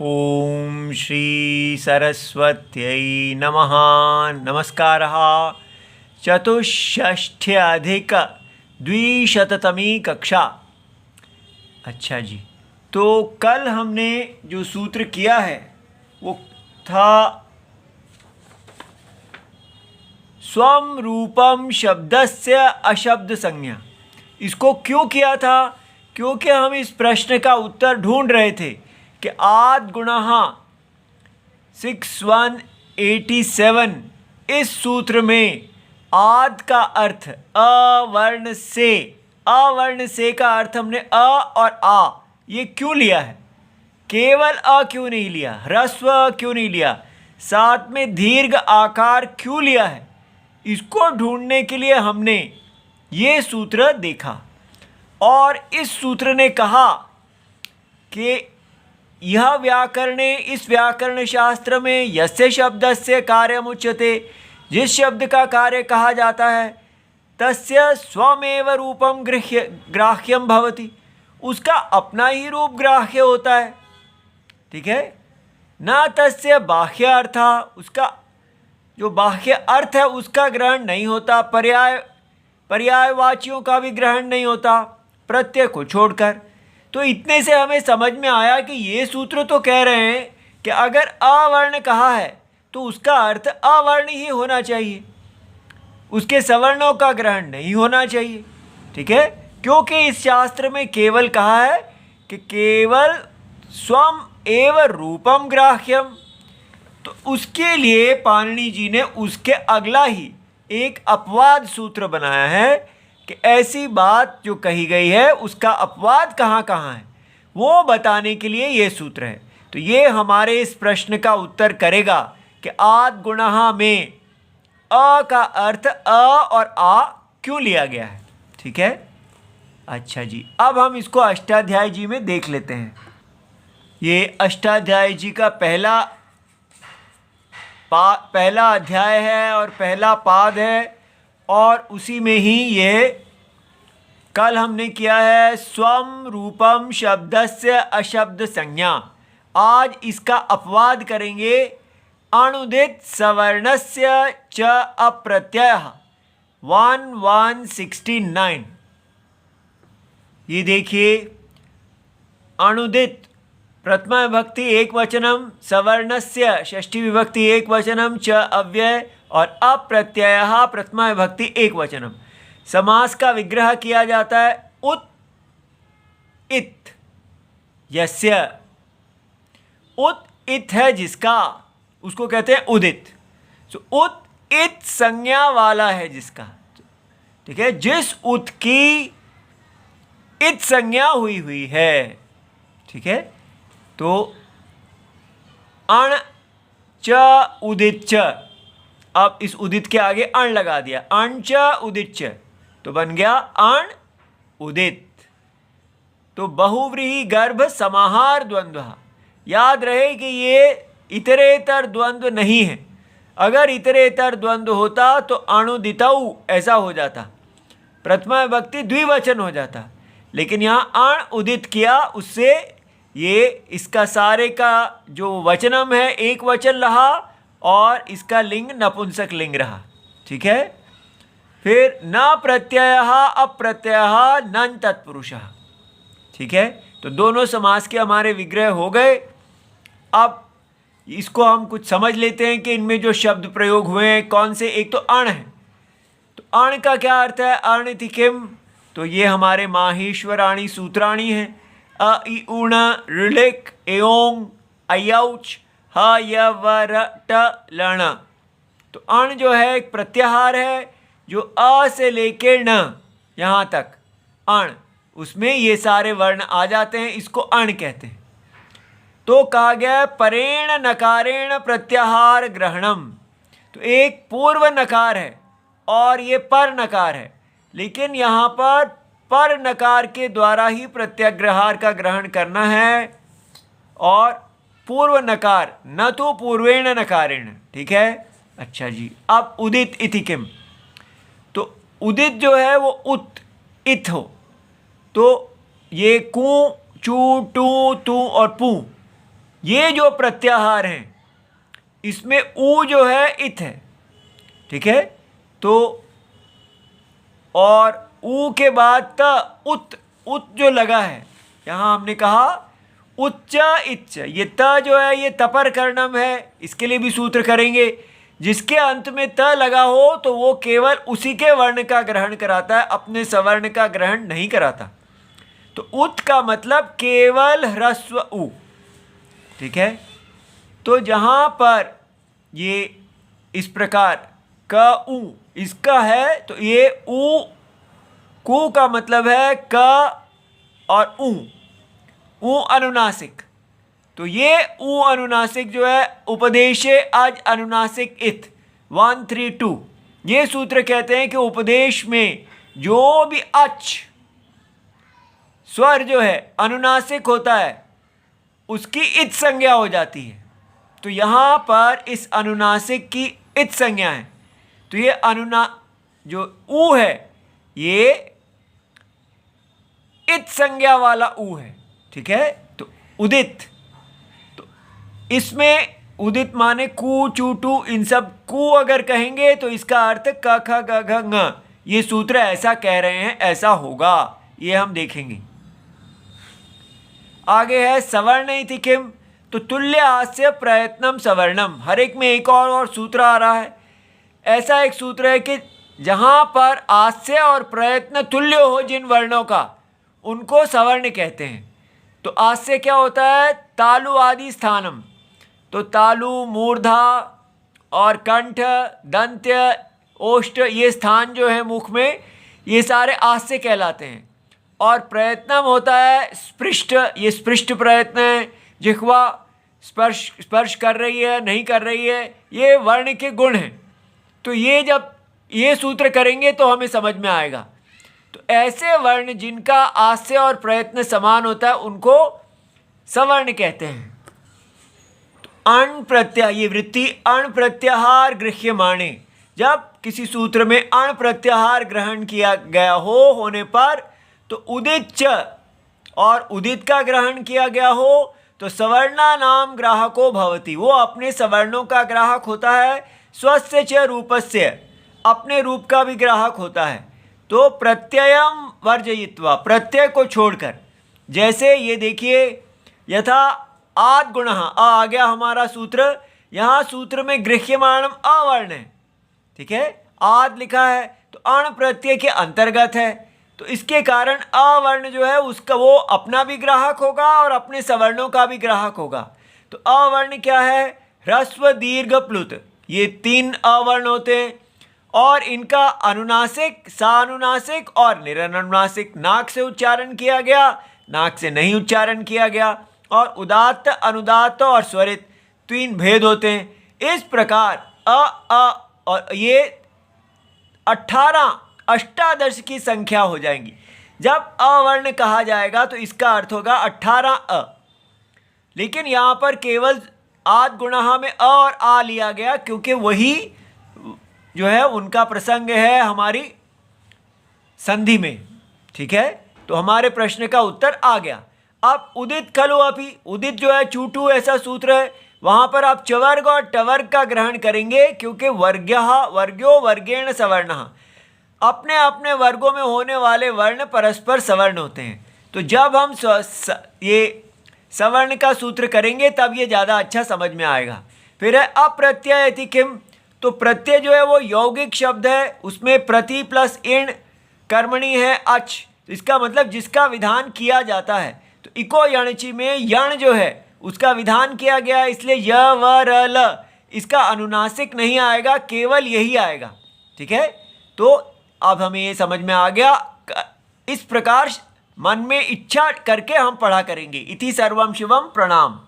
ओम श्री सरस्वत्यै नमः। नमस्कारः। चतुष्षष्ट्यधिक-द्विशततमी कक्षा। अच्छा जी, तो कल हमने जो सूत्र किया है वो था स्वम रूपम शब्दस्य अशब्द संज्ञा। इसको क्यों किया था? क्योंकि हम इस प्रश्न का उत्तर ढूंढ रहे थे कि आद गुणः 6187 इस सूत्र में आद का अर्थ अवर्ण से का अर्थ हमने अ और आ ये क्यों लिया है? केवल अ क्यों नहीं लिया? ह्रस्व क्यों नहीं लिया? साथ में दीर्घ आकार क्यों लिया है? इसको ढूंढने के लिए हमने ये सूत्र देखा और इस सूत्र ने कहा कि यह व्याकरणे, इस व्याकरण शास्त्र में यस्य शब्दस्य कार्यम उच्यते, जिस शब्द का कार्य कहा जाता है तस्य स्वमेव रूपम ग्राह्यम भवति, उसका अपना ही रूप ग्राह्य होता है। ठीक है ना? तस्य बाह्य अर्थ, उसका जो बाह्य अर्थ है उसका ग्रहण नहीं होता, पर्यायवाचियों का भी ग्रहण नहीं होता प्रत्यय को छोड़कर। तो इतने से हमें समझ में आया कि ये सूत्र तो कह रहे हैं कि अगर अवर्ण कहा है तो उसका अर्थ अवर्ण ही होना चाहिए, उसके सवर्णों का ग्रहण नहीं होना चाहिए। ठीक है, क्योंकि इस शास्त्र में केवल कहा है कि केवल स्वम एव रूपम ग्राह्यम। तो उसके लिए पाणिनि जी ने उसके अगला ही एक अपवाद सूत्र बनाया है कि ऐसी बात जो कही गई है उसका अपवाद कहाँ कहाँ है वो बताने के लिए ये सूत्र है। तो ये हमारे इस प्रश्न का उत्तर करेगा कि आद गुणः में अ का अर्थ अ और आ क्यों लिया गया है। ठीक है, अच्छा जी, अब हम इसको अष्टाध्यायी जी में देख लेते हैं। ये अष्टाध्यायी जी का पहला अध्याय है और पहला पाद है और उसी में ही ये कल हमने किया है स्वम रूपम शब्दस्य अशब्द संज्ञा। आज इसका अपवाद करेंगे अणुदित सवर्णस्य च अप्रत्ययः 1169। ये देखिए, अणुदित प्रथमा विभक्ति एक वचनम, सवर्णस्य षष्ठी विभक्ति एक वचनम, च अव्यय और अप्रत्ययः प्रथमा विभक्ति एक वचनम। समास का विग्रह किया जाता है उत इत यस्य। उत इत है जिसका, उसको कहते हैं उदित। तो उत इत संज्ञा वाला है जिसका। ठीक है, जिस उत की इत संज्ञा हुई है। ठीक है, तो अण च उदित च, अब इस उदित के आगे अण लगा दिया, अण च उदित च, तो बन गया अण उदित। तो बहुव्रीहि गर्भ समाहार द्वंद्व। याद रहे कि ये इतरेतर द्वंद्व नहीं है। अगर इतरेतर द्वंद्व होता तो अणुदितौ ऐसा हो जाता, प्रथमा विभक्ति द्विवचन हो जाता, लेकिन यहाँ अण उदित किया, उससे ये इसका सारे का जो वचनम है एक वचन रहा और इसका लिंग नपुंसक लिंग रहा। ठीक है, फिर न प्रत्ययः अप्रत्ययः नन तत्पुरुषः। ठीक है, तो दोनों समास के हमारे विग्रह हो गए। अब इसको हम कुछ समझ लेते हैं कि इनमें जो शब्द प्रयोग हुए हैं कौन से। एक तो अण है, तो अण का क्या अर्थ है? अण इति किम, तो ये हमारे माहेश्वराणी सूत्राणी हैं। अ इ उण ऋलिक एओंग अयौच ह य व र ट लण। तो अण जो है एक प्रत्याहार है, जो अ से लेके न यहाँ तक अण, उसमें ये सारे वर्ण आ जाते हैं, इसको अण कहते हैं। तो कहा गया परेण नकारेण प्रत्याहार ग्रहणम। तो एक पूर्व नकार है और ये पर नकार है, लेकिन यहाँ पर नकार के द्वारा ही प्रत्यग्रहार का ग्रहण करना है और पूर्व नकार न तो पूर्वेण नकारेण। ठीक है, अच्छा जी, अब उदित इति किम, तो उदित जो है वो उत इत हो, तो ये कु चू टू तू और पू, ये जो प्रत्याहार हैं इसमें ऊ जो है इत है, ठीक है। तो और ऊ के बाद त उत, उत जो लगा है यहाँ हमने कहा उच्च इच्च, ये त जो है ये तपर कर्णम है, इसके लिए भी सूत्र करेंगे। जिसके अंत में त लगा हो तो वो केवल उसी के वर्ण का ग्रहण कराता है, अपने सवर्ण का ग्रहण नहीं कराता। तो उत का मतलब केवल ह्रस्व उ, ठीक है। तो जहाँ पर ये इस प्रकार क उ इसका है तो ये उ कु का मतलब है क और उ अनुनासिक। तो ये उ अनुनासिक जो है उपदेशे अज अनुनासिक इत 132, ये सूत्र कहते हैं कि उपदेश में जो भी अच स्वर जो है अनुनासिक होता है उसकी इत संज्ञा हो जाती है। तो यहाँ पर इस अनुनासिक की इत संज्ञा है। तो ये जो ऊ है ये इत संज्ञा वाला ऊ है, ठीक है। तो उदित, तो इसमें उदित माने कु चू टू, इन सब कु अगर कहेंगे तो इसका अर्थ क ख ग घ ङ, ये सूत्र ऐसा कह रहे हैं, ऐसा होगा, ये हम देखेंगे। आगे है सवर्ण इति किम, तो तुल्य आस्य प्रयत्नम सवर्णम, हर एक में एक और सूत्र आ रहा है। ऐसा एक सूत्र है कि जहाँ पर आस्य और प्रयत्न तुल्य हो जिन वर्णों का, उनको सवर्ण कहते हैं। तो आस्य क्या होता है, तालु आदि स्थानम, तो तालु मूर्धा और कंठ दंत्य ओष्ठ ये स्थान जो है मुख में, ये सारे आस्य कहलाते हैं। और प्रयत्नम होता है स्पृष्ट, ये स्पृष्ट प्रयत्न है, जिह्वा स्पर्श कर रही है नहीं कर रही है, ये वर्ण के गुण हैं। तो ये जब ये सूत्र करेंगे तो हमें समझ में आएगा। तो ऐसे वर्ण जिनका आस्य और प्रयत्न समान होता है उनको सवर्ण कहते हैं। तो अण प्रत्यय, ये वृत्ति अण प्रत्याहार गृह्यमाणे, जब किसी सूत्र में अण प्रत्याहार ग्रहण किया गया होने पर, तो उदित च और उदित का ग्रहण किया गया हो तो सवर्णा नाम ग्राहको भवति, वो अपने सवर्णों का ग्राहक होता है। स्वस्य च रूपस्य, अपने रूप का भी ग्राहक होता है। तो प्रत्ययम वर्जयित्वा, प्रत्यय को छोड़कर, जैसे ये देखिए यथा आद गुण आ गया हमारा सूत्र, यहाँ सूत्र में गृह्यमाणम अवर्ण है, ठीक है, आद लिखा है तो अण प्रत्यय के अंतर्गत है। तो इसके कारण अवर्ण जो है उसका वो अपना भी ग्राहक होगा और अपने सवर्णों का भी ग्राहक होगा। तो अवर्ण क्या है, ह्रस्व दीर्घ प्लुत, ये 3 अवर्ण होते हैं और इनका अनुनासिक, सानुनासिक और निरनुनासिक, नाक से उच्चारण किया गया, नाक से नहीं उच्चारण किया गया, और उदात्त, अनुदात्त और स्वरित 3 भेद होते हैं। इस प्रकार और ये 18 अष्टादश की संख्या हो जाएंगी। जब अवर्ण कहा जाएगा तो इसका अर्थ होगा 18 अ, लेकिन यहाँ पर केवल आद गुणा में अ और आ लिया गया क्योंकि वही जो है उनका प्रसंग है हमारी संधि में, ठीक है। तो हमारे प्रश्न का उत्तर आ गया। अब उदित खलु अपि, उदित जो है चूटू ऐसा सूत्र है, वहाँ पर आप चवर्ग और टवर्ग का ग्रहण करेंगे क्योंकि वर्ग्यः वर्ग्यो वर्गेण सवर्णः, अपने अपने वर्गों में होने वाले वर्ण परस्पर सवर्ण होते हैं। तो जब हम ये सवर्ण का सूत्र करेंगे तब ये ज़्यादा अच्छा समझ में आएगा। फिर है अप्रत्यय इति किम, तो प्रत्यय जो है वो यौगिक शब्द है, उसमें प्रति प्लस इण कर्मणि है अच, तो इसका मतलब जिसका विधान किया जाता है। तो इको यणचि में यण जो है उसका विधान किया गया है, इसलिए य व र ल, इसका अनुनासिक नहीं आएगा, केवल यही आएगा, ठीक है। तो अब हमें ये समझ में आ गया, इस प्रकार मन में इच्छा करके हम पढ़ा करेंगे। इति सर्वम शिवम, प्रणाम।